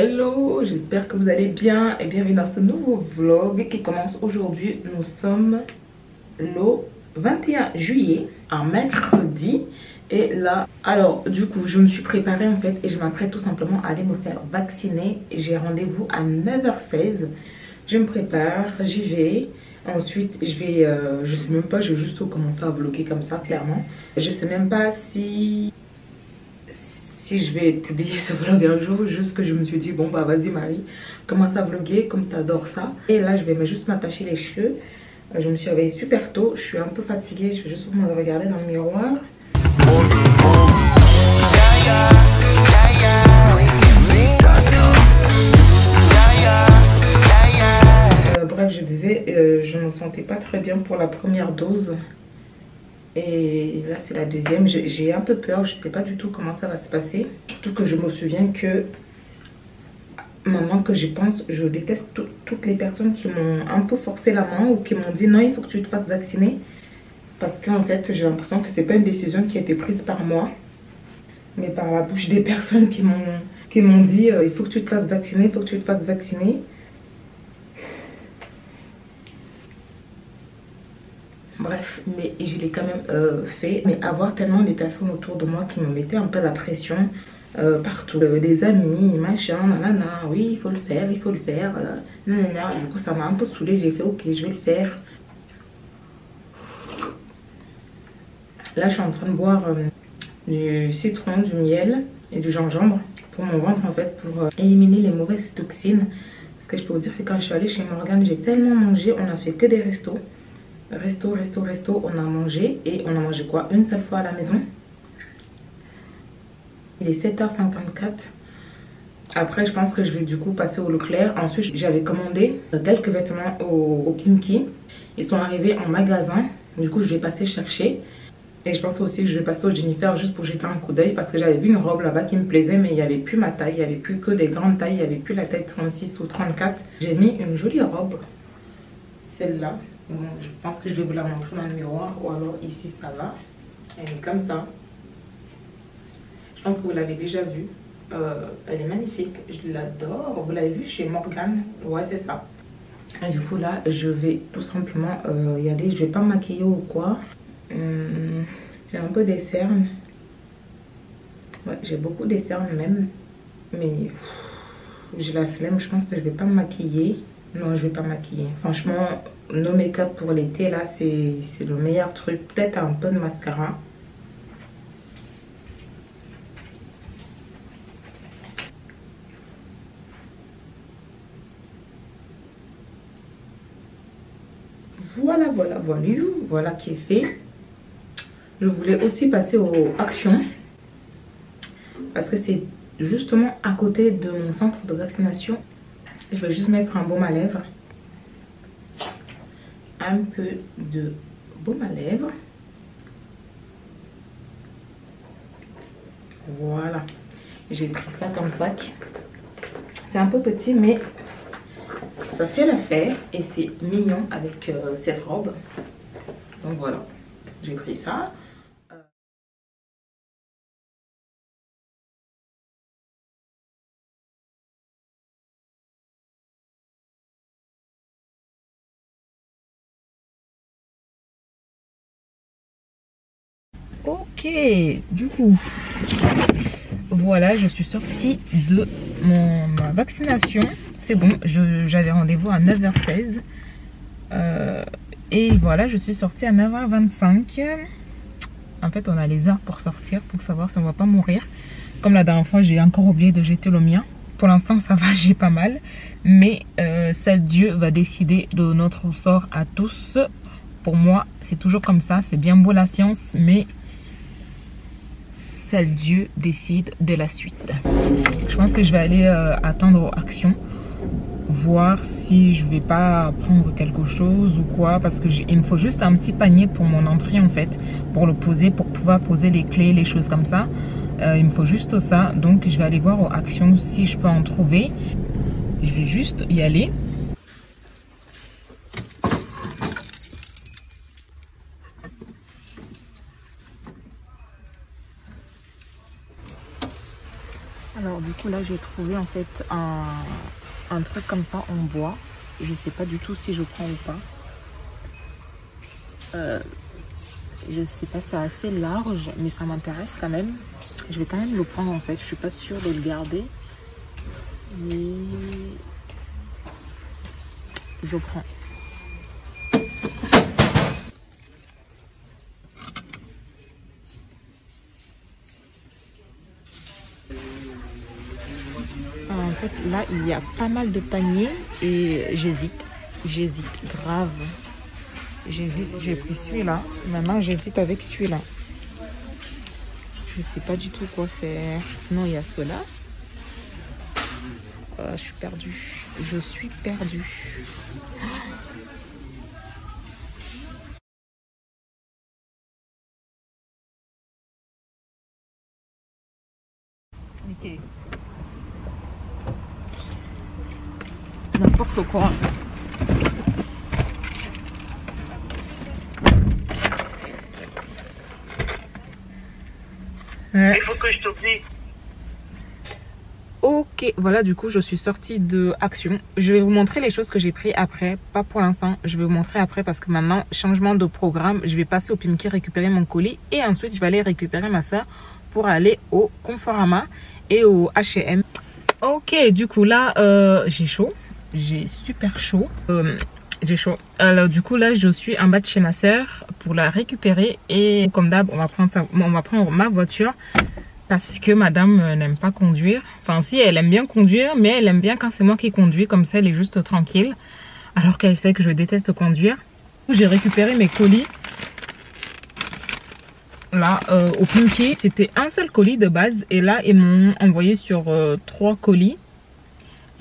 Hello, j'espère que vous allez bien et bienvenue dans ce nouveau vlog qui commence aujourd'hui. Nous sommes le 21 juillet, un mercredi. Et là, alors du coup, je me suis préparée en fait et je m'apprête tout simplement à aller me faire vacciner. J'ai rendez-vous à 9h16. Je me prépare, j'y vais. Ensuite, je vais, je sais même pas, je vais juste commencer à vlogger comme ça, clairement. Je sais même pas si je vais publier ce vlog un jour, juste que je me suis dit bon bah vas-y Marie, commence à vlogger comme tu adores ça. Et là je vais juste m'attacher les cheveux. Je me suis réveillée super tôt, je suis un peu fatiguée, je vais juste me regarder dans le miroir. Bref, je disais, je ne me sentais pas très bien pour la première dose. Et là c'est la deuxième. J'ai un peu peur, je sais pas du tout comment ça va se passer. Surtout que je me souviens que maintenant que j'y pense, je déteste toutes les personnes qui m'ont un peu forcé la main ou qui m'ont dit non il faut que tu te fasses vacciner. Parce qu'en fait j'ai l'impression que c'est pas une décision qui a été prise par moi, mais par la bouche des personnes qui m'ont dit il faut que tu te fasses vacciner, il faut que tu te fasses vacciner. Bref, mais je l'ai quand même fait. Mais avoir tellement des personnes autour de moi qui me mettaient un peu la pression partout. Des amis, machin, nanana, oui, il faut le faire, il faut le faire. Nanana. Du coup, ça m'a un peu saoulée. J'ai fait, ok, je vais le faire. Là, je suis en train de boire du citron, du miel et du gingembre pour mon ventre, en fait, pour éliminer les mauvaises toxines. Parce que je peux vous dire que quand je suis allée chez Morgane, j'ai tellement mangé, on a fait que des restos. Resto, on a mangé. Et on a mangé quoi? Une seule fois à la maison. Il est 7h54. Après, je pense que je vais du coup passer au Leclerc. Ensuite, j'avais commandé quelques vêtements au Kimki. Ils sont arrivés en magasin. Du coup, je vais passer chercher. Et je pense aussi que je vais passer au Jennifer juste pour jeter un coup d'œil. Parce que j'avais vu une robe là-bas qui me plaisait. Mais il n'y avait plus ma taille. Il n'y avait plus que des grandes tailles. Il n'y avait plus la taille 36 ou 34. J'ai mis une jolie robe. Celle-là. Bon, je pense que je vais vous la montrer dans le miroir. Ou alors ici, ça va. Elle est comme ça. Je pense que vous l'avez déjà vue. Elle est magnifique, je l'adore. Vous l'avez vue chez Morgane. Ouais, c'est ça. Et du coup là, je vais tout simplement y aller. Je vais pas me maquiller ou quoi. J'ai un peu des cernes. Ouais, j'ai beaucoup des cernes même. Mais j'ai la flemme. Je pense que je vais pas me maquiller. Non, je vais pas me maquiller. Franchement, no make-up pour l'été là, c'est le meilleur truc. Peut-être un peu de mascara. Voilà qui est fait. Je voulais aussi passer aux actions parce que c'est justement à côté de mon centre de vaccination. Je vais juste mettre un baume à lèvres, un peu de baume à lèvres. Voilà, j'ai pris ça comme sac. C'est un peu petit mais ça fait l'affaire et c'est mignon avec cette robe. Donc voilà, j'ai pris ça. Ok, du coup, voilà, je suis sortie de ma vaccination. C'est bon, j'avais rendez-vous à 9h16. Et voilà, je suis sortie à 9h25. En fait, on a les heures pour sortir, pour savoir si on va pas mourir. Comme la dernière fois, j'ai encore oublié de jeter le mien. Pour l'instant, ça va, j'ai pas mal. Mais seul Dieu va décider de notre sort à tous. Pour moi, c'est toujours comme ça. C'est bien beau la science, mais seul Dieu décide de la suite. Je pense que je vais aller attendre aux actions. Voir si je vais pas prendre quelque chose ou quoi. Parce que il me faut juste un petit panier pour mon entrée en fait. Pour le poser, pour pouvoir poser les clés, les choses comme ça. Il me faut juste ça. Donc je vais aller voir aux actions si je peux en trouver. Je vais juste y aller. Alors du coup là j'ai trouvé en fait un truc comme ça en bois. Je sais pas du tout si je prends ou pas. Je sais pas, c'est assez large mais ça m'intéresse quand même. Je vais quand même le prendre en fait. Je suis pas sûre de le garder. Mais je prends. En fait, là, il y a pas mal de paniers et j'hésite grave. J'hésite, j'ai pris celui-là. Maintenant, j'hésite avec celui-là. Je sais pas du tout quoi faire. Sinon, il y a cela. Je suis perdue. Je suis perdue. Ok. N'importe quoi. Il faut que je t'oublie. Ok, voilà, du coup je suis sortie de Action. Je vais vous montrer les choses que j'ai pris après. Pas pour l'instant, je vais vous montrer après parce que maintenant, changement de programme. Je vais passer au Pimki récupérer mon colis et ensuite je vais aller récupérer ma soeur pour aller au Conforama et au H&M. Ok, du coup là, j'ai chaud. J'ai super chaud. J'ai chaud. Alors du coup là, je suis en bas de chez ma soeur pour la récupérer et comme d'hab, on va prendre ma voiture. Parce que madame n'aime pas conduire. Enfin si, elle aime bien conduire, mais elle aime bien quand c'est moi qui conduis. Comme ça, elle est juste tranquille. Alors qu'elle sait que je déteste conduire. J'ai récupéré mes colis. Là, au Pimki, c'était un seul colis de base. Et là, ils m'ont envoyé sur 3 colis.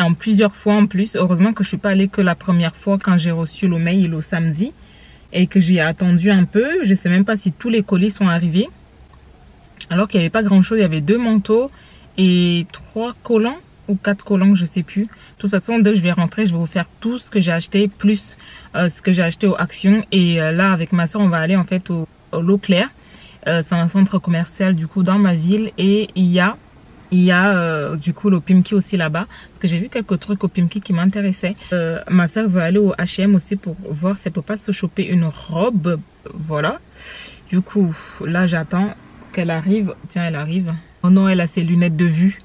En plusieurs fois en plus. Heureusement que je ne suis pas allée que la première fois quand j'ai reçu le mail au samedi. Et que j'ai attendu un peu. Je ne sais même pas si tous les colis sont arrivés. Alors qu'il n'y avait pas grand chose, il y avait 2 manteaux et 3 collants ou 4 collants, je sais plus. De toute façon, dès que je vais rentrer, je vais vous faire tout ce que j'ai acheté, plus ce que j'ai acheté aux Action. Et là, avec ma soeur, on va aller en fait au Leclerc. C'est un centre commercial du coup dans ma ville et il y a du coup le Pimki aussi là-bas. Parce que j'ai vu quelques trucs au Pimki qui m'intéressaient. Ma soeur veut aller au H&M aussi pour voir si elle peut pas se choper une robe. Voilà. Du coup, là j'attends qu'elle arrive. Tiens, elle arrive. Oh non, elle a ses lunettes de vue.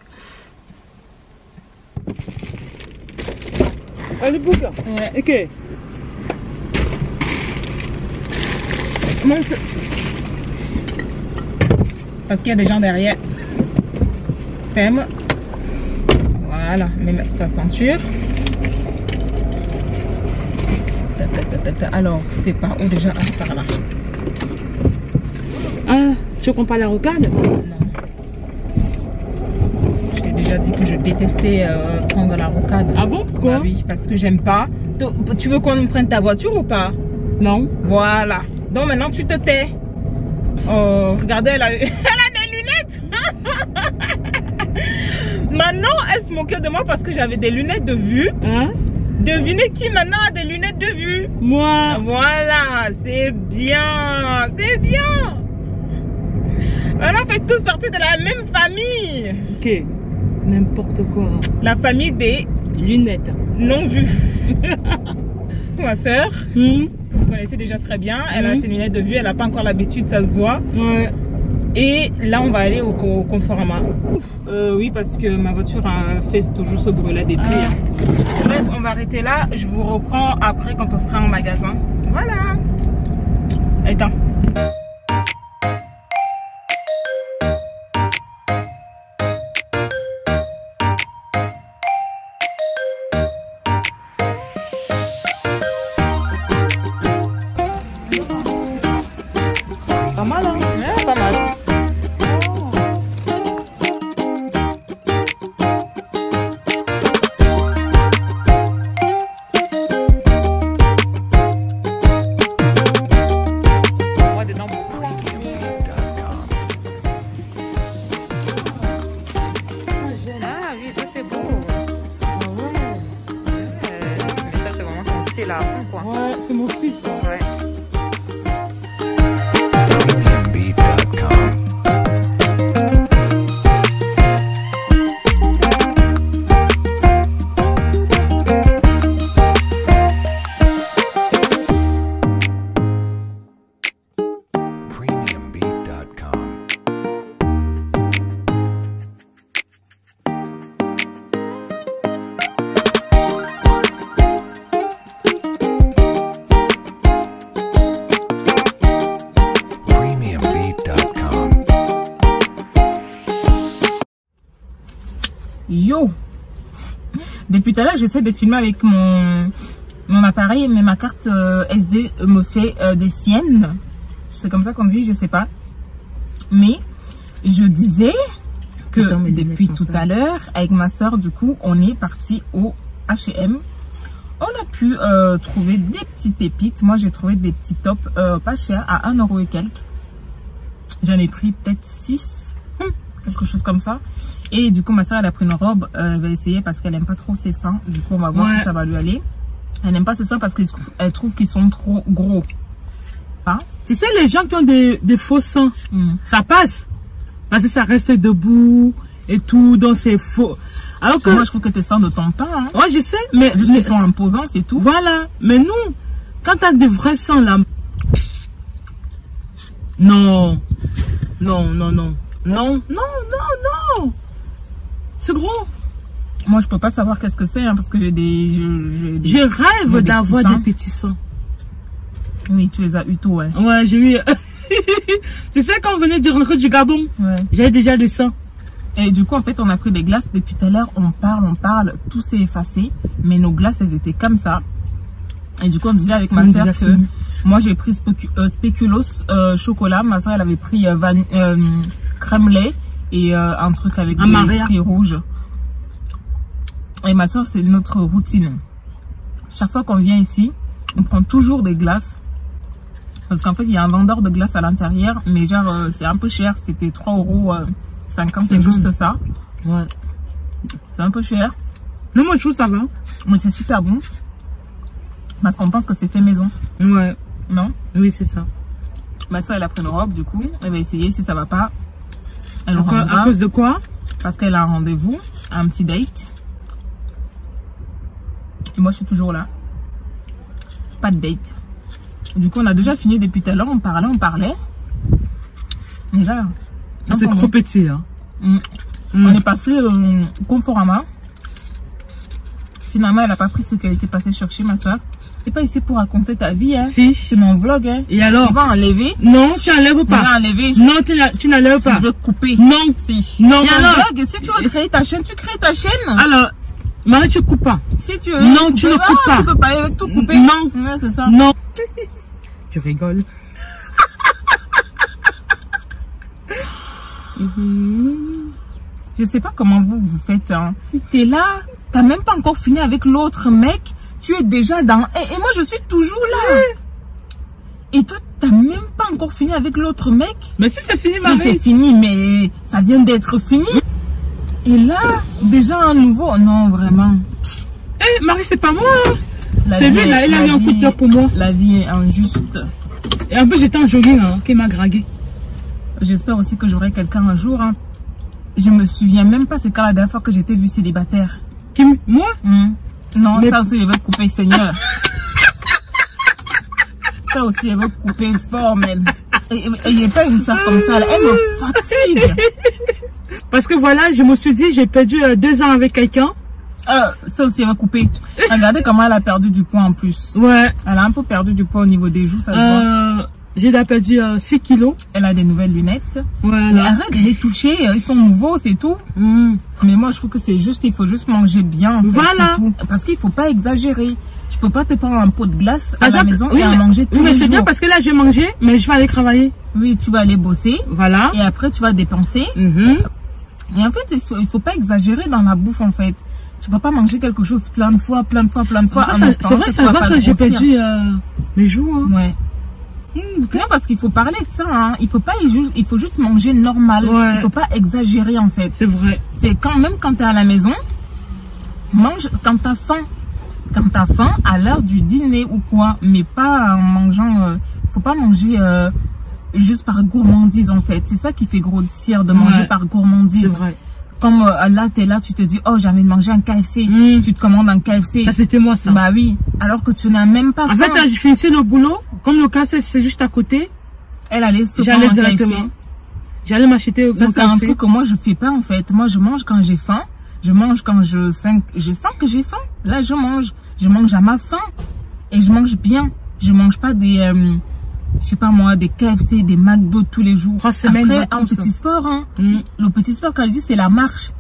Allez, bouge. Ouais. Ok. Monte. Parce qu'il y a des gens derrière. Ferme. Voilà, mets ta ceinture. Alors, c'est par où déjà? Ah, par là. Ah, tu prends pas la rocade? Non. J'ai déjà dit que je détestais prendre la rocade. Ah bon? Pourquoi? Bah oui, parce que j'aime pas. Tu veux qu'on prenne ta voiture ou pas? Non. Voilà. Donc maintenant tu te tais. Oh, regardez, elle a des lunettes. Maintenant, elle se moquait de moi parce que j'avais des lunettes de vue. Hein? Devinez qui maintenant a des lunettes de vue? Moi. Voilà, c'est bien. C'est bien. Maintenant, on fait tous partie de la même famille. Ok. N'importe quoi. La famille des Lunettes. non vues. Ma soeur, vous connaissez déjà très bien. Elle a ses lunettes de vue. Elle n'a pas encore l'habitude, ça se voit. Ouais. Et là, on va aller au Conforama. Oui, parce que ma voiture a fait toujours ce brûler des pluies. Bref, on va arrêter là. Je vous reprends après quand on sera en magasin. Voilà. Attends. Pas mal, hein? Ouais, pas mal. Là, quoi. Ouais, c'est mon fils. Ouais. Can be done. Yo! Depuis tout à l'heure, j'essaie de filmer avec mon appareil, mais ma carte SD me fait des siennes. C'est comme ça qu'on dit, je sais pas. Mais je disais que depuis tout à l'heure, avec ma soeur, du coup, on est parti au H&M. On a pu trouver des petites pépites. Moi, j'ai trouvé des petits tops pas chers, à 1 € et quelques. J'en ai pris peut-être 6, quelque chose comme ça. Et du coup, ma soeur, elle a pris une robe. Elle va essayer parce qu'elle n'aime pas trop ses seins. Du coup, on va voir si ça va lui aller. Elle n'aime pas ses seins parce qu'elle trouve qu'ils sont trop gros. Hein? Tu sais, les gens qui ont des faux seins, ça passe. Parce que ça reste debout et tout, donc c'est faux. Alors que moi, je trouve que tes seins ne tombent pas. Hein. Ouais, je sais, mais juste qu'ils sont imposants, c'est tout. Voilà. Mais nous, quand tu as des vrais seins là, non, non, non, non, non, non, non, non, c'est gros. Moi, je peux pas savoir qu'est-ce que c'est, hein, parce que j'ai des... Je rêve d'avoir des petits seins. Oui, tu les as eu tôt, ouais. Ouais, j'ai eu... Tu sais, quand on venait de rentrer du Gabon, j'avais déjà des seins. Et du coup, en fait, on a pris des glaces. Depuis tout à l'heure, on parle, tout s'est effacé. Mais nos glaces, elles étaient comme ça. Et du coup, on disait avec ma soeur que... Moi, j'ai pris spéculoos chocolat. Ma soeur, elle avait pris crème lait et un truc avec des fruits rouges. Et ma soeur, c'est notre routine. Chaque fois qu'on vient ici, on prend toujours des glaces. Parce qu'en fait, il y a un vendeur de glace à l'intérieur. Mais genre, c'est un peu cher. C'était 3,50 €. C'est juste ça. Ouais. C'est un peu cher. Non, moi, je trouve ça va. Mais c'est super bon. Parce qu'on pense que c'est fait maison. Ouais. Non? Oui, c'est ça. Ma soeur, elle a pris une robe, du coup. Elle va essayer. Si ça va pas, elle rendra. À cause de quoi? Parce qu'elle a un rendez-vous, un petit date. Et moi, je suis toujours là. Pas de date. Du coup, on a déjà fini depuis tout à l'heure. On parlait. Et là... C'est trop petit, hein. On est passé Conforama. Finalement, elle n'a pas pris ce qu'elle était passée chercher, ma soeur. T'es pas ici pour raconter ta vie, hein. Si. C'est mon vlog, hein. Et alors? Tu vas enlever? Non, tu n'enlèves pas. Tu vas enlever? Non, tu n'enlèves pas. Je vais couper. Non. Si. Non, et alors? Vlog, si tu veux créer ta chaîne, tu crées ta chaîne. Alors, Marie, tu coupes pas. Si tu veux. Non, tu ne coupes pas. Tu peux pas tout couper. Non. Ouais, c'est ça. Non. Je rigole. Je sais pas comment vous faites, hein. T'es là, t'as même pas encore fini avec l'autre mec, tu es déjà dans... Et moi je suis toujours là. Et toi t'as même pas encore fini avec l'autre mec. Mais si c'est fini, Marie. Si c'est fini, mais ça vient d'être fini. Et là, déjà un nouveau, non vraiment. Eh Marie, c'est pas moi, hein. C'est lui là, il a mis un coup de cœur pour moi. La vie est injuste. Et un peu j'étais en jogging, hein, qui m'a dragué. J'espère aussi que j'aurai quelqu'un un jour, hein. Je me souviens même pas c'est quand la dernière fois que j'étais vue célibataire. Qui, moi? Non, mais... ça aussi je vais couper, Seigneur. Ça aussi je vais couper fort même. Il n'y a pas une soeur comme ça là. Elle me fatigue. Parce que voilà, je me suis dit j'ai perdu 2 ans avec quelqu'un. Ça aussi elle va couper. Regardez comment elle a perdu du poids en plus. Ouais. Elle a un peu perdu du poids au niveau des joues, ça se voit. J'ai perdu 6 kilos. Elle a des nouvelles lunettes. Voilà. Mais arrête de les toucher, ils sont nouveaux, c'est tout. Mais moi, je trouve que c'est juste, il faut juste manger bien, en fait, voilà. c'est tout. Parce qu'il faut pas exagérer. Tu peux pas te prendre un pot de glace à la maison et en manger tous les jours. Oui, mais c'est bien parce que là, j'ai mangé, mais je vais aller travailler. Oui, tu vas aller bosser. Voilà. Et après, tu vas dépenser. Et en fait, il faut pas exagérer dans la bouffe, en fait. Tu peux pas manger quelque chose plein de fois. C'est vrai, ça va que j'ai perdu mes joues. Hein. Ouais. Non, parce qu'il faut parler de ça, hein. Il faut juste manger normal. Ouais. Il faut pas exagérer, en fait. C'est vrai. C'est même quand tu es à la maison, mange quand tu as faim. Quand tu as faim, à l'heure du dîner ou quoi. Mais pas en mangeant... faut pas manger juste par gourmandise, en fait. C'est ça qui fait grossir, de manger par gourmandise. C'est vrai. Comme là, tu es là, tu te dis, oh, j'ai envie de manger un KFC. Tu te commandes un KFC. Ça, c'était moi, ça. Bah oui. Alors que tu n'as même pas faim. En fait, j'ai fini le boulot. Comme le KFC, c'est juste à côté. Elle allait se prendre un KFC. J'allais m'acheter au KFC. Ça, c'est un truc que moi, je fais pas, en fait. Moi, je mange quand j'ai faim. Je mange quand je sens que j'ai faim. Là, je mange. Je mange à ma faim. Et je mange bien. Je mange pas des... je sais pas moi, des KFC, des McDo tous les jours. 3 semaines. Après, un petit sport, hein. Le petit sport, quand je dis, c'est la marche.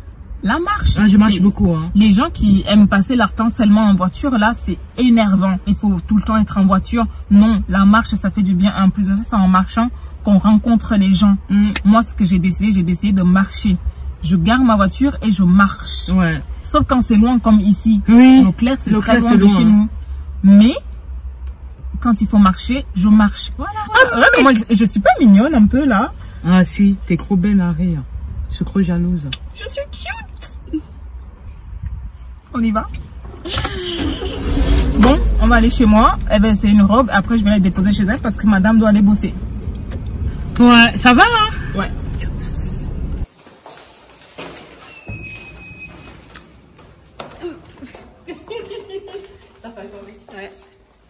La marche. Ah, je marche beaucoup. Hein. Les gens qui aiment passer leur temps seulement en voiture, là, c'est énervant. Il faut tout le temps être en voiture. Non, la marche, ça fait du bien. En plus de ça, c'est en marchant qu'on rencontre les gens. Moi, ce que j'ai décidé de marcher. Je garde ma voiture et je marche. Ouais. Sauf quand c'est loin comme ici. Oui. Leclerc, c'est très loin de chez nous. Mais quand il faut marcher, je marche. Voilà. Ah, moi, je suis pas mignonne un peu là. Ah si, t'es trop belle à rire. Je suis trop jalouse. Je suis cute. On y va. Bon, on va aller chez moi. Eh ben, c'est une robe. Après, je vais la déposer chez elle parce que madame doit aller bosser. Ouais, ça va hein? Ouais.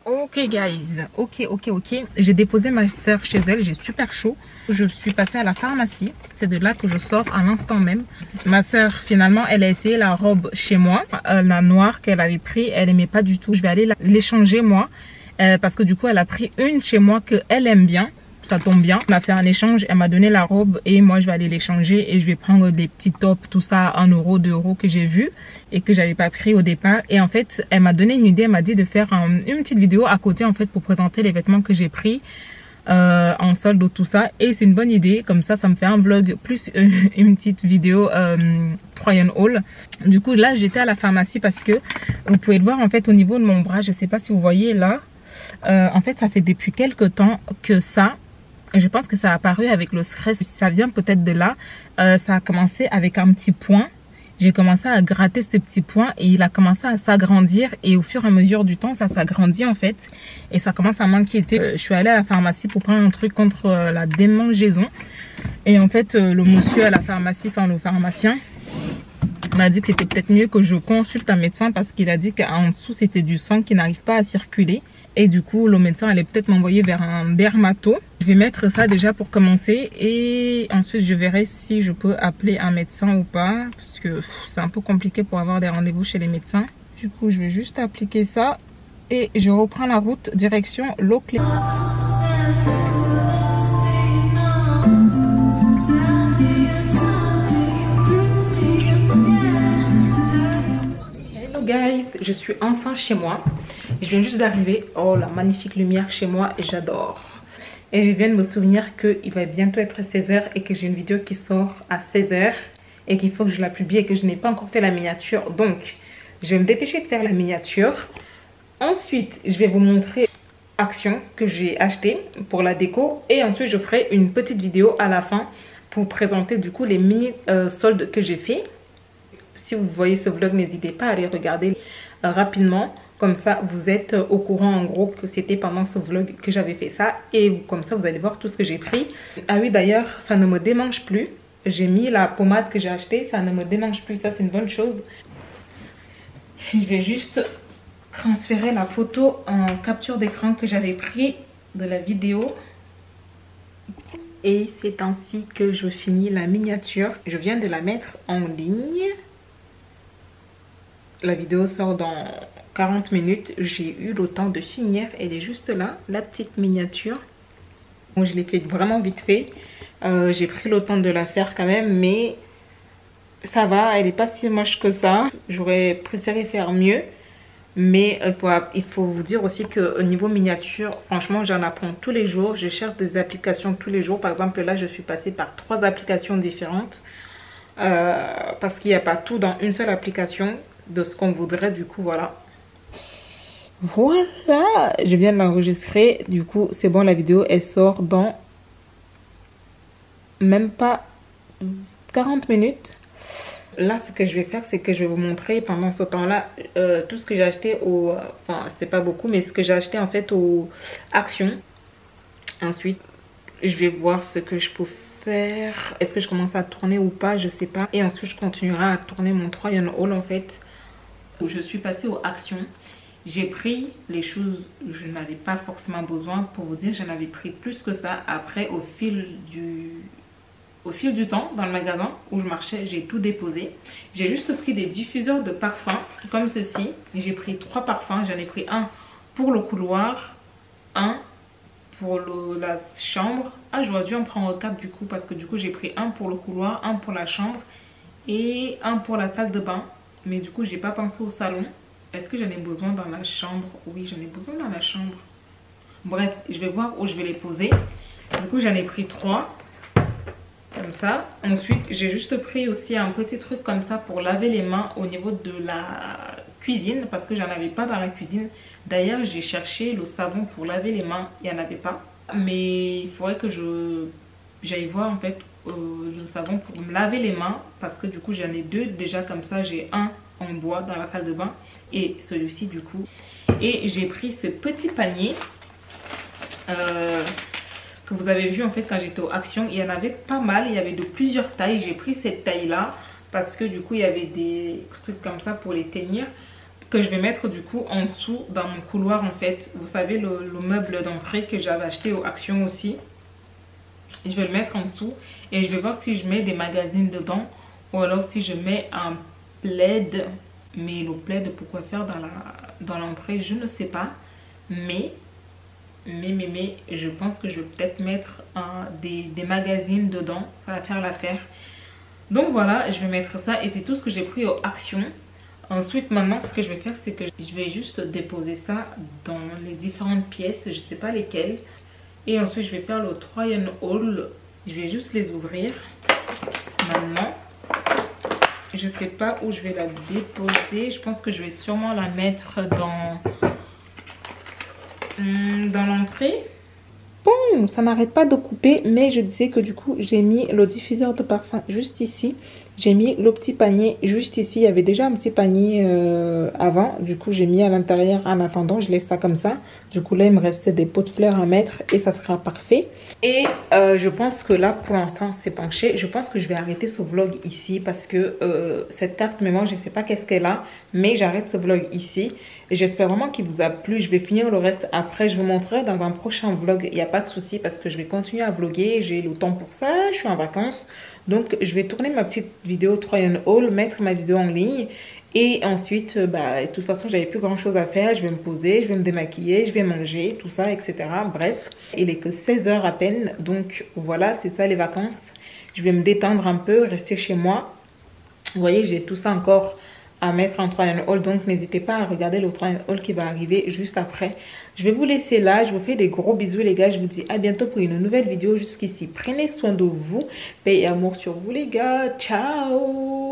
Ok guys, ok. J'ai déposé ma soeur chez elle, j'ai super chaud. Je suis passée à la pharmacie, c'est de là que je sors à l'instant même. Ma soeur finalement, elle a essayé la robe chez moi, la noire qu'elle avait pris, elle aimait pas du tout. Je vais aller l'échanger moi, parce que du coup elle a pris une chez moi qu'elle aime bien. Ça tombe bien, on a fait un échange, elle m'a donné la robe et moi je vais aller l'échanger et je vais prendre des petits tops, tout ça à 1 euro, 2 euros que j'ai vu et que j'avais pas pris au départ. Et en fait, elle m'a donné une idée, elle m'a dit de faire une petite vidéo à côté en fait pour présenter les vêtements que j'ai pris en solde ou tout ça. Et c'est une bonne idée, comme ça me fait un vlog plus une petite vidéo try and haul. Du coup là j'étais à la pharmacie parce que vous pouvez le voir en fait au niveau de mon bras, je sais pas si vous voyez là. En fait ça fait depuis quelques temps que ça. Je pense que ça a apparu avec le stress, ça vient peut-être de là. Ça a commencé avec un petit point. J'ai commencé à gratter ce petit point et il a commencé à s'agrandir. Et au fur et à mesure du temps, ça s'agrandit en fait. Et ça commence à m'inquiéter. Je suis allée à la pharmacie pour prendre un truc contre la démangeaison. Et en fait, le monsieur à la pharmacie, enfin le pharmacien, m'a dit que c'était peut-être mieux que je consulte un médecin parce qu'il a dit qu'en dessous, c'était du sang qui n'arrive pas à circuler. Et du coup, le médecin allait peut-être m'envoyer vers un dermato. Je vais mettre ça déjà pour commencer. Et ensuite, je verrai si je peux appeler un médecin ou pas. Parce que c'est un peu compliqué pour avoir des rendez-vous chez les médecins. Du coup, je vais juste appliquer ça. Et je reprends la route direction Leclerc. Hello guys, je suis enfin chez moi. Je viens juste d'arriver. Oh, la magnifique lumière chez moi, j'adore. Et je viens de me souvenir qu'il va bientôt être 16 h et que j'ai une vidéo qui sort à 16 h et qu'il faut que je la publie et que je n'ai pas encore fait la miniature. Donc, je vais me dépêcher de faire la miniature. Ensuite, je vais vous montrer Action que j'ai acheté pour la déco. Et ensuite, je ferai une petite vidéo à la fin pour présenter du coup les mini soldes que j'ai fait. Si vous voyez ce vlog, n'hésitez pas à aller regarder rapidement. Comme ça, vous êtes au courant en gros que c'était pendant ce vlog que j'avais fait ça. Et comme ça, vous allez voir tout ce que j'ai pris. Ah oui, d'ailleurs, ça ne me démange plus. J'ai mis la pommade que j'ai achetée. Ça ne me démange plus. Ça, c'est une bonne chose. Je vais juste transférer la photo en capture d'écran que j'avais pris de la vidéo. Et c'est ainsi que je finis la miniature. Je viens de la mettre en ligne. La vidéo sort dans 40 minutes. J'ai eu le temps de finir. Elle est juste là, la petite miniature. Bon, je l'ai fait vraiment vite fait. J'ai pris le temps de la faire quand même, mais ça va. Elle n'est pas si moche que ça. J'aurais préféré faire mieux. Mais il faut vous dire aussi qu'au niveau miniature, franchement, j'en apprends tous les jours. Je cherche des applications tous les jours. Par exemple, là, je suis passée par 3 applications différentes. Parce qu'il n'y a pas tout dans une seule application de ce qu'on voudrait. Du coup, voilà. Voilà, je viens de l'enregistrer. Du coup, c'est bon, la vidéo, elle sort dans même pas 40 minutes. Là, ce que je vais faire, c'est que je vais vous montrer pendant ce temps-là tout ce que j'ai acheté au... Enfin, c'est pas beaucoup, mais ce que j'ai acheté en fait au Action. Ensuite, je vais voir ce que je peux faire. Est-ce que je commence à tourner ou pas, je sais pas. Et ensuite, je continuerai à tourner mon try and haul en fait. Où je suis passée au Action. J'ai pris les choses que je n'avais pas forcément besoin. Pour vous dire, j'en avais pris plus que ça. Après, au fil du temps, dans le magasin où je marchais, j'ai tout déposé. J'ai juste pris des diffuseurs de parfums, comme ceci. J'ai pris 3 parfums. J'en ai pris un pour le couloir, un pour la chambre. Ah, j'aurais dû en prendre 4 du coup, parce que du coup, j'ai pris un pour le couloir, un pour la chambre et un pour la salle de bain. Mais du coup, j'ai pas pensé au salon. Est-ce que j'en ai besoin dans la chambre? Oui, j'en ai besoin dans la chambre. Bref, je vais voir où je vais les poser. Du coup, j'en ai pris 3. Comme ça. Ensuite, j'ai juste pris aussi un petit truc comme ça pour laver les mains au niveau de la cuisine. Parce que j'en avais pas dans la cuisine. D'ailleurs, j'ai cherché le savon pour laver les mains. Il n'y en avait pas. Mais il faudrait que j'aille voir en fait le savon pour me laver les mains. Parce que du coup, j'en ai 2. Déjà comme ça, j'ai un en bois dans la salle de bain. Et celui-ci du coup. Et j'ai pris ce petit panier. Que vous avez vu en fait quand j'étais au Action. Il y en avait pas mal, il y avait de plusieurs tailles. J'ai pris cette taille là parce que du coup il y avait des trucs comme ça pour les tenir, que je vais mettre du coup en dessous dans mon couloir en fait. Vous savez le meuble d'entrée que j'avais acheté au Action aussi. Je vais le mettre en dessous et je vais voir si je mets des magazines dedans ou alors si je mets un plaid. Mais le plaid pourquoi faire dans l'entrée, je ne sais pas. Mais je pense que je vais peut-être mettre des magazines dedans. Ça va faire l'affaire. Donc voilà, je vais mettre ça. Et c'est tout ce que j'ai pris au Action. Ensuite, maintenant, ce que je vais faire, c'est que je vais juste déposer ça dans les différentes pièces. Je ne sais pas lesquelles. Et ensuite, je vais faire le try and haul. Je vais juste les ouvrir maintenant. Je ne sais pas où je vais la déposer. Je pense que je vais sûrement la mettre dans l'entrée. Bon, ça n'arrête pas de couper, mais je disais que du coup j'ai mis le diffuseur de parfum juste ici. J'ai mis le petit panier juste ici. Il y avait déjà un petit panier avant. Du coup j'ai mis à l'intérieur en attendant. Je laisse ça comme ça. Du coup là il me restait des pots de fleurs à mettre et ça sera parfait. Et je pense que là pour l'instant c'est penché. Je pense que je vais arrêter ce vlog ici parce que cette carte mémoire je ne sais pas qu'est-ce qu'elle a. Mais j'arrête ce vlog ici. J'espère vraiment qu'il vous a plu. Je vais finir le reste après. Je vous montrerai dans un prochain vlog. Il n'y a pas de souci parce que je vais continuer à vlogger. J'ai le temps pour ça. Je suis en vacances. Donc, je vais tourner ma petite vidéo try and haul, mettre ma vidéo en ligne. Et ensuite, de toute façon, j'avais plus grand chose à faire. Je vais me poser, je vais me démaquiller, je vais manger, tout ça, etc. Bref, il est que 16 h à peine. Donc, voilà, c'est ça les vacances. Je vais me détendre un peu, rester chez moi. Vous voyez, j'ai tout ça encore à mettre en try and haul, donc n'hésitez pas à regarder le try and haul qui va arriver juste après. Je vais vous laisser là, je vous fais des gros bisous les gars, je vous dis à bientôt pour une nouvelle vidéo. Jusqu'ici, prenez soin de vous, paix et amour sur vous les gars, ciao.